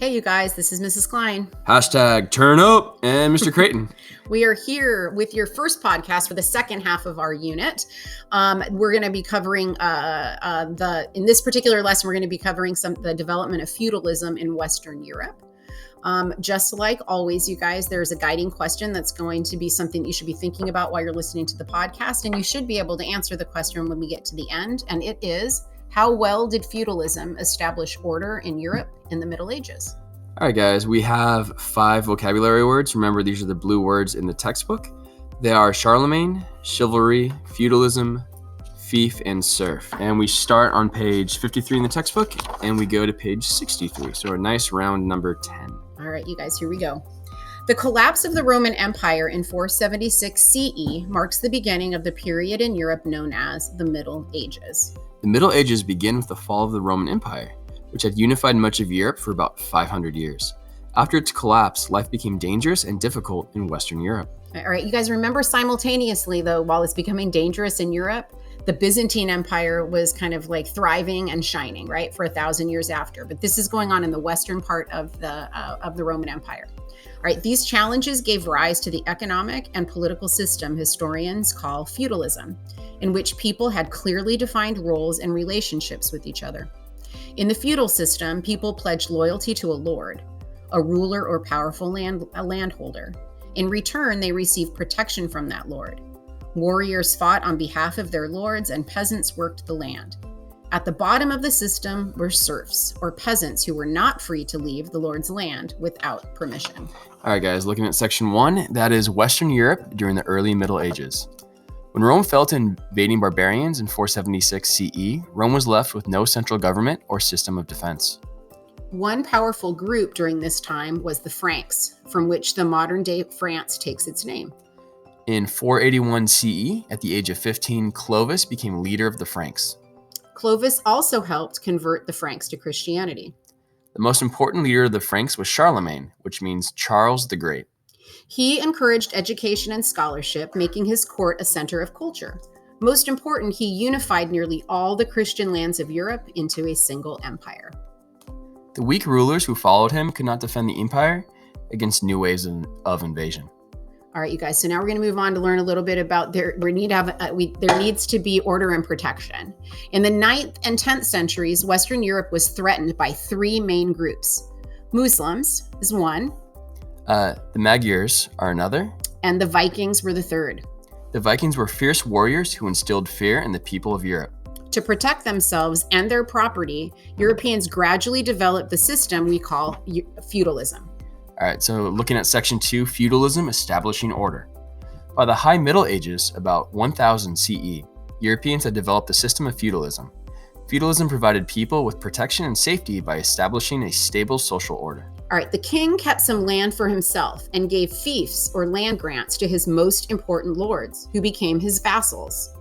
Hey, you guys, this is Mrs. Klein. Hashtag turn up and Mr. Creighton. We are here with your first podcast for the second half of our unit. We're going to be covering in this particular lesson, we're going to be covering the development of feudalism in Western Europe. Just like always, you guys, there's a guiding question that's going to be something you should be thinking about while you're listening to the podcast, and you should be able to answer the question when we get to the end. And it is, how well did feudalism establish order in Europe in the Middle Ages? All right, guys, we have 5 vocabulary words. Remember, these are the blue words in the textbook. They are Charlemagne, chivalry, feudalism, fief, and serf. And we start on page 53 in the textbook, and we go to page 63. So a nice round number 10. All right, you guys, here we go. The collapse of the Roman Empire in 476 CE marks the beginning of the period in Europe known as the Middle Ages. The Middle Ages begin with the fall of the Roman Empire, which had unified much of Europe for about 500 years. After its collapse, life became dangerous and difficult in Western Europe. All right, you guys remember simultaneously, though, while it's becoming dangerous in Europe, the Byzantine Empire was kind of like thriving and shining, right, for 1,000 years after. But this is going on in the western part of the Roman Empire. All right, these challenges gave rise to the economic and political system historians call feudalism, in which people had clearly defined roles and relationships with each other. In the feudal system, people pledged loyalty to a lord, a ruler or powerful landholder. In return, they received protection from that lord. Warriors fought on behalf of their lords, and peasants worked the land. At the bottom of the system were serfs, or peasants who were not free to leave the lord's land without permission. All right, guys, looking at section 1, that is Western Europe during the early Middle Ages. When Rome fell to invading barbarians in 476 CE, Rome was left with no central government or system of defense. One powerful group during this time was the Franks, from which the modern-day France takes its name. In 481 CE, at the age of 15, Clovis became leader of the Franks. Clovis also helped convert the Franks to Christianity. The most important leader of the Franks was Charlemagne, which means Charles the Great. He encouraged education and scholarship, making his court a center of culture. Most important, he unified nearly all the Christian lands of Europe into a single empire. The weak rulers who followed him could not defend the empire against new waves of invasion. All right, you guys. So now we're going to move on to learn a little bit about there needs to be order and protection. In the 9th and 10th centuries, Western Europe was threatened by 3 main groups. Muslims is one. The Magyars are another. And the Vikings were the third. The Vikings were fierce warriors who instilled fear in the people of Europe. To protect themselves and their property, Europeans gradually developed the system we call feudalism. All right, so looking at section 2, feudalism, establishing order. By the High Middle Ages, about 1000 CE, Europeans had developed a system of feudalism. Feudalism provided people with protection and safety by establishing a stable social order. All right, the king kept some land for himself and gave fiefs or land grants to his most important lords, who became his vassals.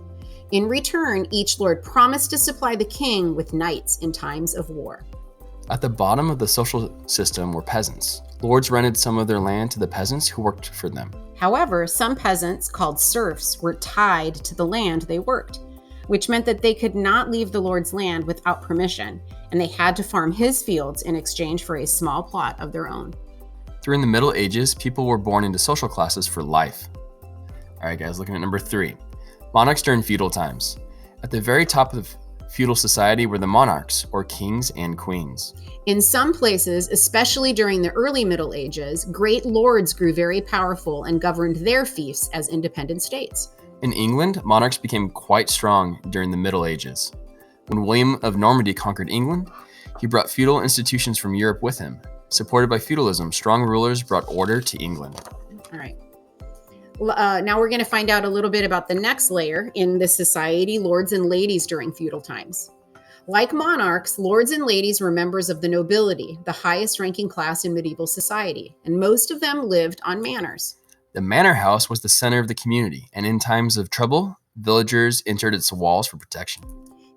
In return, each lord promised to supply the king with knights in times of war. At the bottom of the social system were peasants. Lords rented some of their land to the peasants who worked for them. However, some peasants, called serfs, were tied to the land they worked, which meant that they could not leave the lord's land without permission, and they had to farm his fields in exchange for a small plot of their own. During the Middle Ages, people were born into social classes for life. All right, guys, looking at number 3. Monarchs during feudal times. At the very top of feudal society were the monarchs, or kings and queens. In some places, especially during the early Middle Ages, great lords grew very powerful and governed their fiefs as independent states. In England, monarchs became quite strong during the Middle Ages. When William of Normandy conquered England, he brought feudal institutions from Europe with him. Supported by feudalism, strong rulers brought order to England. All right. Now we're going to find out a little bit about the next layer in this society, lords and ladies during feudal times. Like monarchs, lords and ladies were members of the nobility, the highest ranking class in medieval society, and most of them lived on manors. The manor house was the center of the community, and in times of trouble, villagers entered its walls for protection.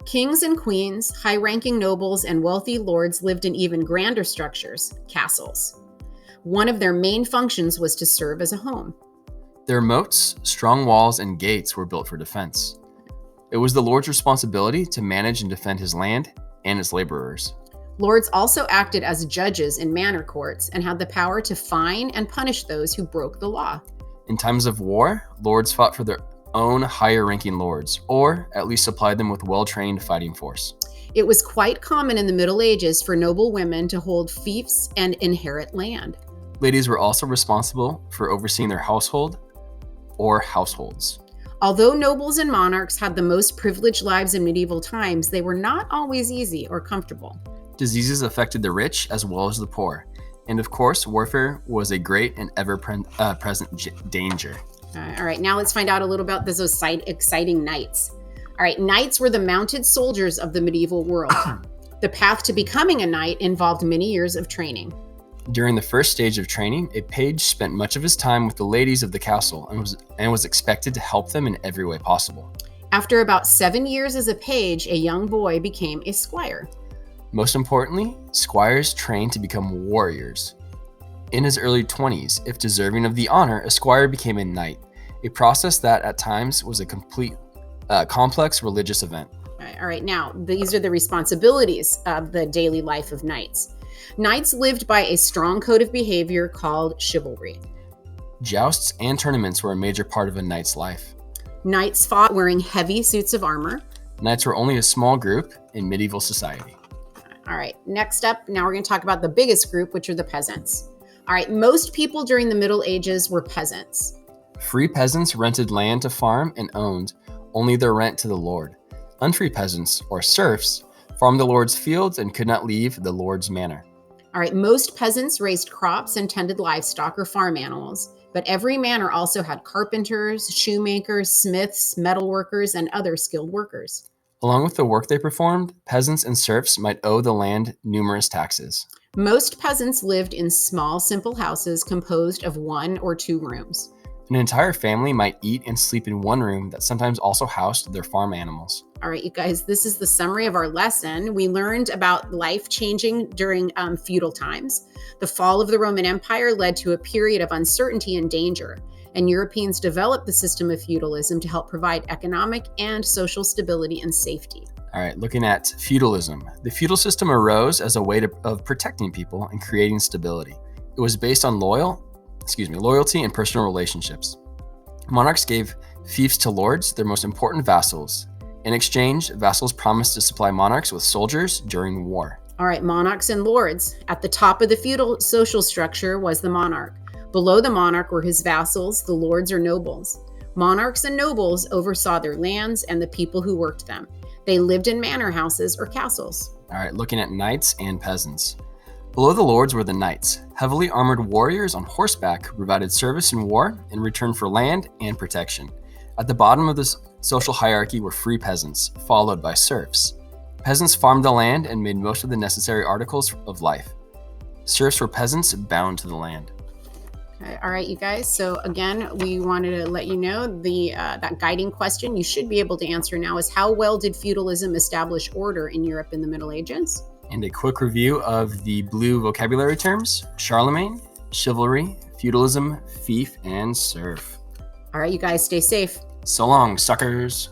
Kings and queens, high-ranking nobles, and wealthy lords lived in even grander structures, castles. One of their main functions was to serve as a home. Their moats, strong walls, and gates were built for defense. It was the lord's responsibility to manage and defend his land and its laborers. Lords also acted as judges in manor courts and had the power to fine and punish those who broke the law. In times of war, lords fought for their own higher-ranking lords, or at least supplied them with well-trained fighting force. It was quite common in the Middle Ages for noble women to hold fiefs and inherit land. Ladies were also responsible for overseeing their household or households. Although nobles and monarchs had the most privileged lives in medieval times, they were not always easy or comfortable. Diseases affected the rich as well as the poor. And of course, warfare was a great and ever-present danger. All right, now let's find out a little about those exciting knights. All right, knights were the mounted soldiers of the medieval world. The path to becoming a knight involved many years of training. During the first stage of training, a page spent much of his time with the ladies of the castle and was expected to help them in every way possible. After about 7 years as a page, a young boy became a squire. Most importantly, squires trained to become warriors. In his early 20s, if deserving of the honor, a squire became a knight, a process that at times was a complete complex religious event. All right, now these are the responsibilities of the daily life of knights. Knights lived by a strong code of behavior called chivalry. Jousts and tournaments were a major part of a knight's life. Knights fought wearing heavy suits of armor. Knights were only a small group in medieval society. All right, next up, now we're going to talk about the biggest group, which are the peasants. All right, most people during the Middle Ages were peasants. Free peasants rented land to farm and owned only their rent to the lord. Unfree peasants, or serfs, farmed the lord's fields and could not leave the lord's manor. All right, most peasants raised crops and tended livestock or farm animals, but every manor also had carpenters, shoemakers, smiths, metalworkers, and other skilled workers. Along with the work they performed, peasants and serfs might owe the land numerous taxes. Most peasants lived in small, simple houses composed of 1 or 2 rooms. An entire family might eat and sleep in one room that sometimes also housed their farm animals. All right, you guys, this is the summary of our lesson. We learned about life changing during feudal times. The fall of the Roman Empire led to a period of uncertainty and danger, and Europeans developed the system of feudalism to help provide economic and social stability and safety. All right, looking at feudalism. The feudal system arose as a way of protecting people and creating stability. It was based on loyalty and personal relationships. Monarchs gave fiefs to lords, their most important vassals. In exchange, vassals promised to supply monarchs with soldiers during war. All right, monarchs and lords. At the top of the feudal social structure was the monarch. Below the monarch were his vassals, the lords or nobles. Monarchs and nobles oversaw their lands and the people who worked them. They lived in manor houses or castles. All right, looking at knights and peasants. Below the lords were the knights, heavily armored warriors on horseback who provided service in war in return for land and protection. At the bottom of this social hierarchy were free peasants, followed by serfs. Peasants farmed the land and made most of the necessary articles of life. Serfs were peasants bound to the land. Okay, all right, you guys. So again, we wanted to let you know that guiding question you should be able to answer now is, how well did feudalism establish order in Europe in the Middle Ages? And a quick review of the blue vocabulary terms: Charlemagne, chivalry, feudalism, fief, and serf. All right, you guys, stay safe. So long, suckers.